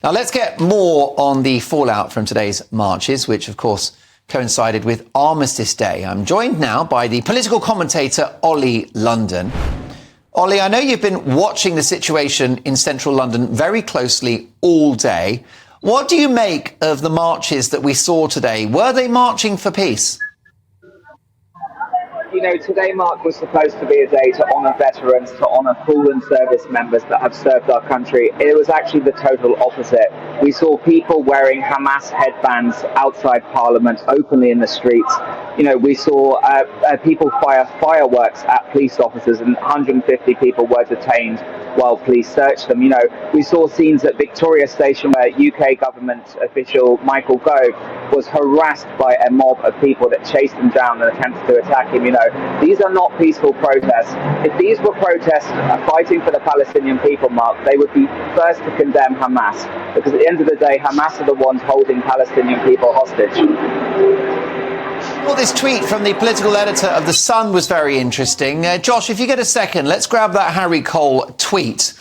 Now let's get more on the fallout from today's marches, which of course coincided with Armistice Day. I'm joined now by the political commentator Olly London. Olly, I know you've been watching the situation in central London very closely all day. What do you make of the marches that we saw today? Were they marching for peace? You know, today, Mark, was supposed to be a day to honour veterans, to honour fallen service members that have served our country. It was actually the total opposite. We saw people wearing Hamas headbands outside Parliament, openly in the streets. You know, we saw people fire fireworks at police officers, and 150 people were detained while police searched them. You know, we saw scenes at Victoria Station where UK government official Michael Gove was harassed by a mob of people that chased him down and attempted to attack him. You know, these are not peaceful protests. If these were protests fighting for the Palestinian people, Mark, they would be first to condemn Hamas, because at the end of the day, Hamas are the ones holding Palestinian people hostage. Well, this tweet from the political editor of The Sun was very interesting. Josh, if you get a second, let's grab that Harry Cole tweet.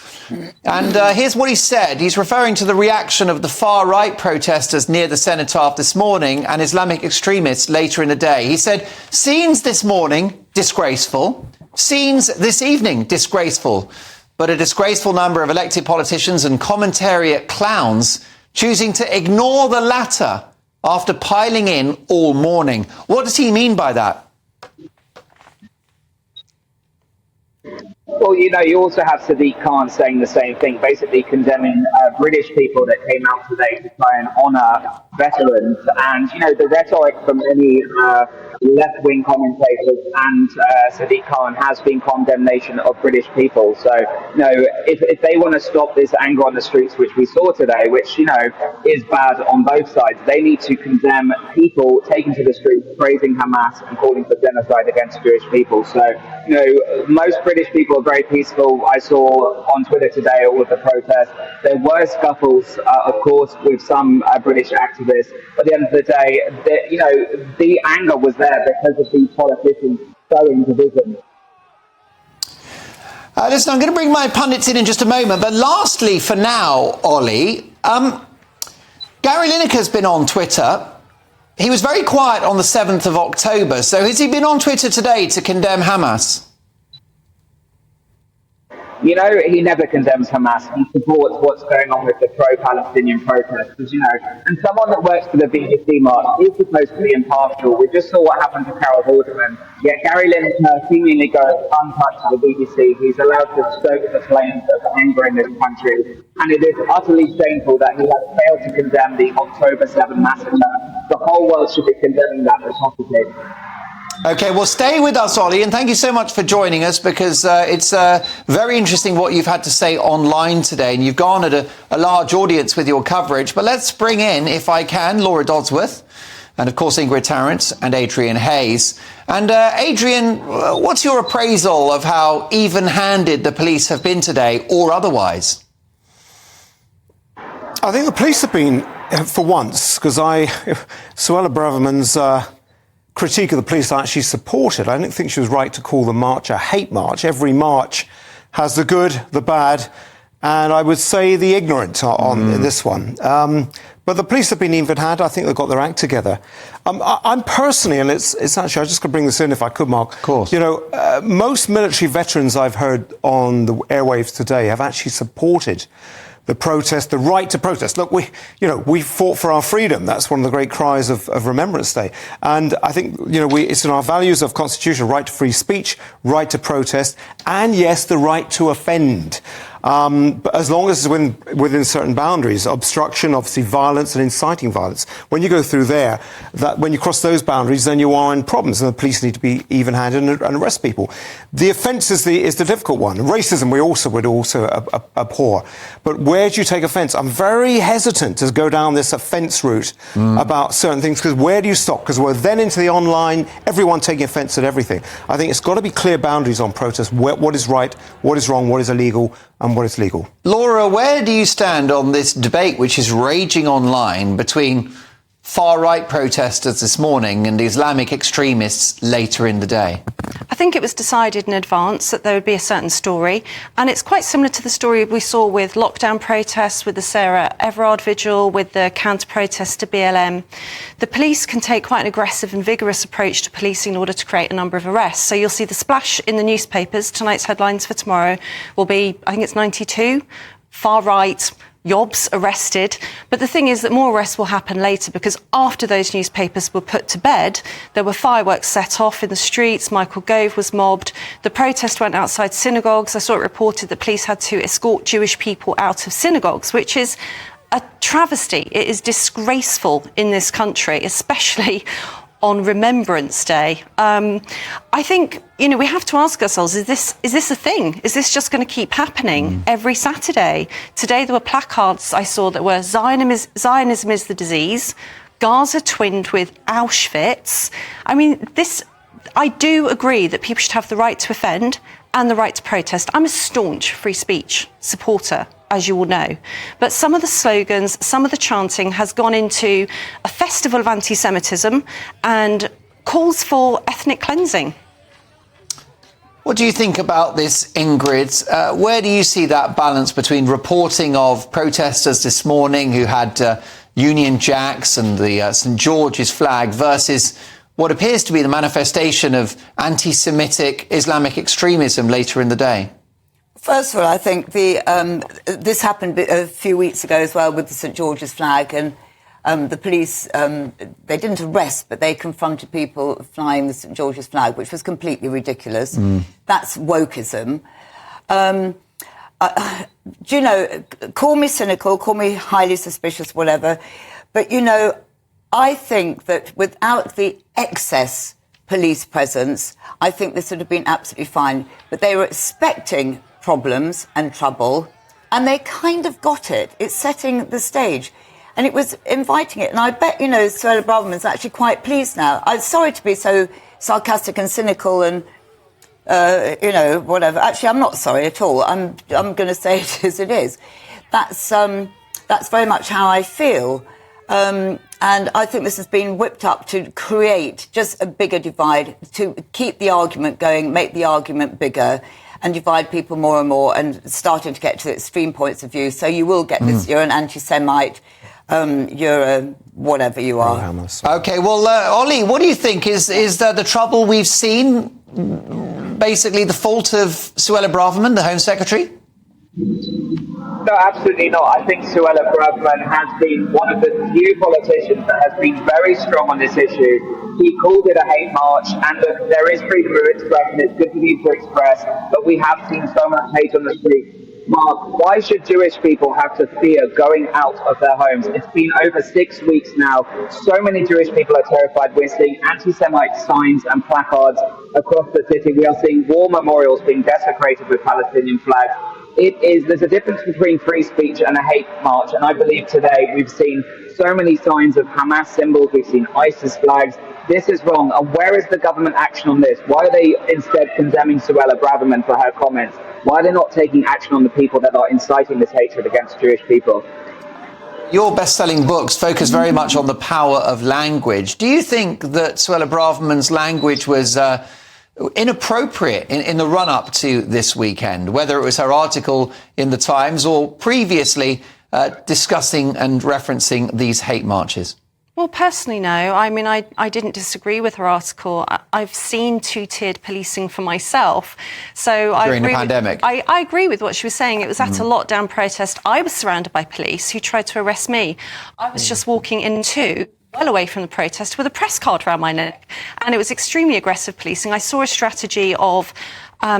And here's what he said. He's referring to the reaction of the far-right protesters near the cenotaph this morning and Islamic extremists later in the day. He said, "Scenes this morning, disgraceful. Scenes this evening, disgraceful. But a disgraceful number of elected politicians and commentariat clowns choosing to ignore the latter after piling in all morning." What does he mean by that? Well, you know, you also have Sadiq Khan saying the same thing, basically condemning British people that came out today to try and honour veterans. And, you know, the rhetoric from many left-wing commentators and Sadiq Khan has been condemnation of British people. So, you know, if they want to stop this anger on the streets, which we saw today, which, you know, is bad on both sides, they need to condemn people taking to the streets, praising Hamas and calling for genocide against Jewish people. So, you know, most British people are very peaceful. I saw on Twitter today all of the protests. There were scuffles, of course, with some British activists. But at the end of the day, you know, the anger was there because of these politicians sowing division. Listen, I'm going to bring my pundits in just a moment. But lastly, for now, Olly, Gary Lineker's been on Twitter. He was very quiet on the 7th of October. So has he been on Twitter today to condemn Hamas? You know, he never condemns Hamas. He supports what's going on with the pro-Palestinian protesters, you know. And someone that works for the BBC, Mark, is supposed to be impartial. We just saw what happened to Carol Vorderman. Yet Gary Lineker seemingly goes untouched to the BBC. He's allowed to stoke the flames of anger in this country. And it is utterly shameful that he has failed to condemn the October 7 massacre. The whole world should be condemning that atrocity. OK, well, stay with us, Olly, and thank you so much for joining us, because it's very interesting what you've had to say online today, and you've garnered a large audience with your coverage. But let's bring in, if I can, Laura Doddsworth, and of course Ingrid Tarrant and Adrian Hayes. And Adrian, what's your appraisal of how even-handed the police have been today, or otherwise? I think the police have been, for once, because Suella Braverman's critique of the police I actually supported. I didn't think she was right to call the march a hate march. Every march has the good, the bad, and I would say the ignorant on this one. But the police have been even-handed. I think they've got their act together. I'm personally, and it's actually, I just could bring this in if I could, Mark. Of course. You know, most military veterans I've heard on the airwaves today have actually supported the protest, the right to protest. Look, we fought for our freedom. That's one of the great cries of Remembrance Day. And I think, you know, it's in our values of constitution, right to free speech, right to protest, and yes, the right to offend. But as long as it's within certain boundaries, obstruction, obviously violence and inciting violence. When you go through there, when you cross those boundaries, then you are in problems, and the police need to be even-handed and arrest people. The offence is the difficult one. Racism we would also abhor. But where do you take offence? I'm very hesitant to go down this offence route about certain things, because where do you stop? Because we're then into the online, everyone taking offence at everything. I think it's got to be clear boundaries on protest, what is right, what is wrong, what is illegal, and what is legal. Laura, where do you stand on this debate which is raging online between far-right protesters this morning and Islamic extremists later in the day? I think it was decided in advance that there would be a certain story, and it's quite similar to the story we saw with lockdown protests, with the Sarah Everard vigil, with the counter-protests to BLM. The police can take quite an aggressive and vigorous approach to policing in order to create a number of arrests. So you'll see the splash in the newspapers. Tonight's headlines for tomorrow will be, I think it's 92, far-right yobs arrested. But the thing is that more arrests will happen later, because after those newspapers were put to bed, there were fireworks set off in the streets. Michael Gove was mobbed. The protest went outside synagogues. I saw it reported that police had to escort Jewish people out of synagogues, which is a travesty. It is disgraceful in this country, especially on Remembrance Day. I think, we have to ask ourselves, is this a thing? Is this just going to keep happening every Saturday? Today there were placards I saw that were Zionism is the disease, Gaza twinned with Auschwitz. I do agree that people should have the right to offend and the right to protest. I'm a staunch free speech supporter, as you all know. But some of the slogans, some of the chanting has gone into a festival of anti-Semitism and calls for ethnic cleansing. What do you think about this, Ingrid? Where do you see that balance between reporting of protesters this morning who had Union Jacks and the St George's flag versus what appears to be the manifestation of anti-Semitic Islamic extremism later in the day? First of all, I think this happened a few weeks ago as well with the St George's flag, and the police, they didn't arrest, but they confronted people flying the St George's flag, which was completely ridiculous. That's wokeism. Call me cynical, call me highly suspicious, whatever, but, I think that without the excess police presence, I think this would have been absolutely fine. But they were expecting problems and trouble, and they kind of got it. It's setting the stage, and it was inviting it. And I bet, Suella Braverman's actually quite pleased now. I'm sorry to be so sarcastic and cynical and, whatever. Actually, I'm not sorry at all. I'm going to say it as it is. That's very much how I feel. And I think this has been whipped up to create just a bigger divide, to keep the argument going, make the argument bigger, and divide people more and more, and starting to get to extreme points of view. So you will get this, you're an anti-Semite, you're a whatever you are. OK, well, Olly, what do you think? Is the trouble we've seen basically the fault of Suella Braverman, the Home Secretary? No, absolutely not. I think Suella Braverman has been one of the few politicians that has been very strong on this issue. He called it a hate march, and look, there is freedom of expression. It's good for you to express, but we have seen so much hate on the street. Mark, why should Jewish people have to fear going out of their homes? It's been over 6 weeks now. So many Jewish people are terrified. We're seeing anti-Semite signs and placards across the city. We are seeing war memorials being desecrated with Palestinian flags. There's a difference between free speech and a hate march, and I believe today we've seen so many signs of Hamas symbols, we've seen ISIS flags. This is wrong, and where is the government action on this? Why are they instead condemning Suella Braverman for her comments? Why are they not taking action on the people that are inciting this hatred against Jewish people? Your best-selling books focus very much on the power of language. Do you think that Suella Braverman's language was inappropriate in the run-up to this weekend, whether it was her article in the Times or previously discussing and referencing these hate marches? Well, personally, no. I didn't disagree with her article. I've seen two-tiered policing for myself. So during the pandemic? I agree with what she was saying. It was at a lockdown protest. I was surrounded by police who tried to arrest me. I was just walking into well away from the protest with a press card around my neck. And it was extremely aggressive policing. I saw a strategy of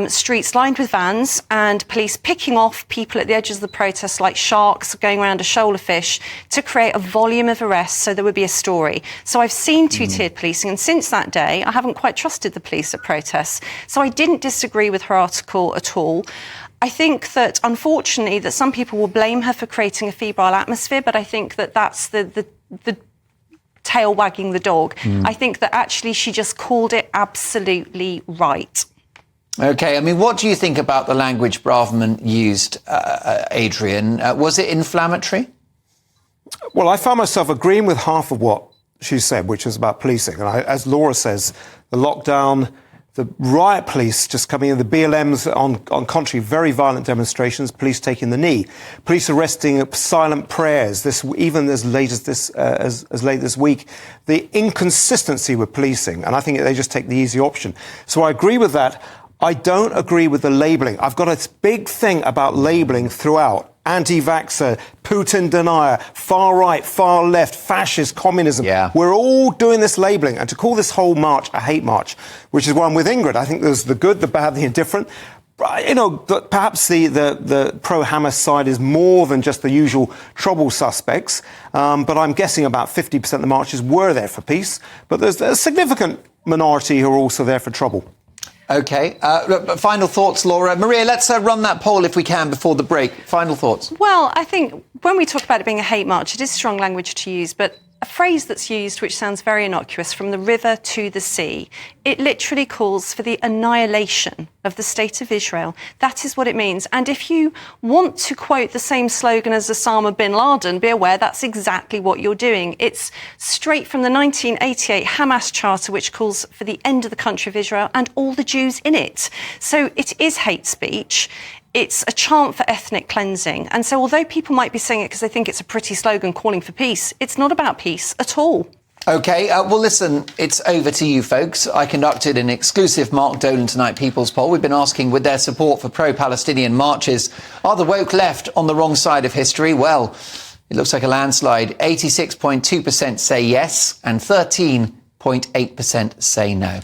streets lined with vans and police picking off people at the edges of the protest like sharks going around a shoal of fish to create a volume of arrests so there would be a story. So I've seen two-tiered policing, and since that day I haven't quite trusted the police at protests. So I didn't disagree with her article at all. I think that, unfortunately, that some people will blame her for creating a febrile atmosphere, but I think that that's the tail wagging the dog. I think that actually she just called it absolutely right. OK, I mean, what do you think about the language Braverman used, Adrian? Was it inflammatory? Well, I found myself agreeing with half of what she said, which was about policing. And as Laura says, the lockdown, the riot police just coming in, the BLMs on contrary, very violent demonstrations, police taking the knee, police arresting silent prayers, even as late as this week, the inconsistency with policing, and I think they just take the easy option. So I agree with that. I don't agree with the labelling. I've got a big thing about labelling throughout. Anti-vaxxer, Putin denier, far right, far left, fascist, communism. Yeah. We're all doing this labelling. And to call this whole march a hate march, which is why I'm with Ingrid. I think there's the good, the bad, the indifferent. You know, perhaps the pro-Hamas side is more than just the usual trouble suspects. But I'm guessing about 50% of the marches were there for peace. But there's a significant minority who are also there for trouble. OK. Look, final thoughts, Laura. Maria, let's run that poll if we can before the break. Final thoughts. Well, I think when we talk about it being a hate march, it is strong language to use, but a phrase that's used which sounds very innocuous, from the river to the sea, it literally calls for the annihilation of the State of Israel. That is what it means. And if you want to quote the same slogan as Osama bin Laden, be aware that's exactly what you're doing. It's straight from the 1988 Hamas Charter, which calls for the end of the country of Israel and all the Jews in it. So it is hate speech. It's a chant for ethnic cleansing. And so although people might be saying it because they think it's a pretty slogan calling for peace, it's not about peace at all. OK, well, listen, it's over to you, folks. I conducted an exclusive Mark Dolan Tonight People's Poll. We've been asking, with their support for pro-Palestinian marches, are the woke left on the wrong side of history? Well, it looks like a landslide. 86.2% say yes and 13.8% say no.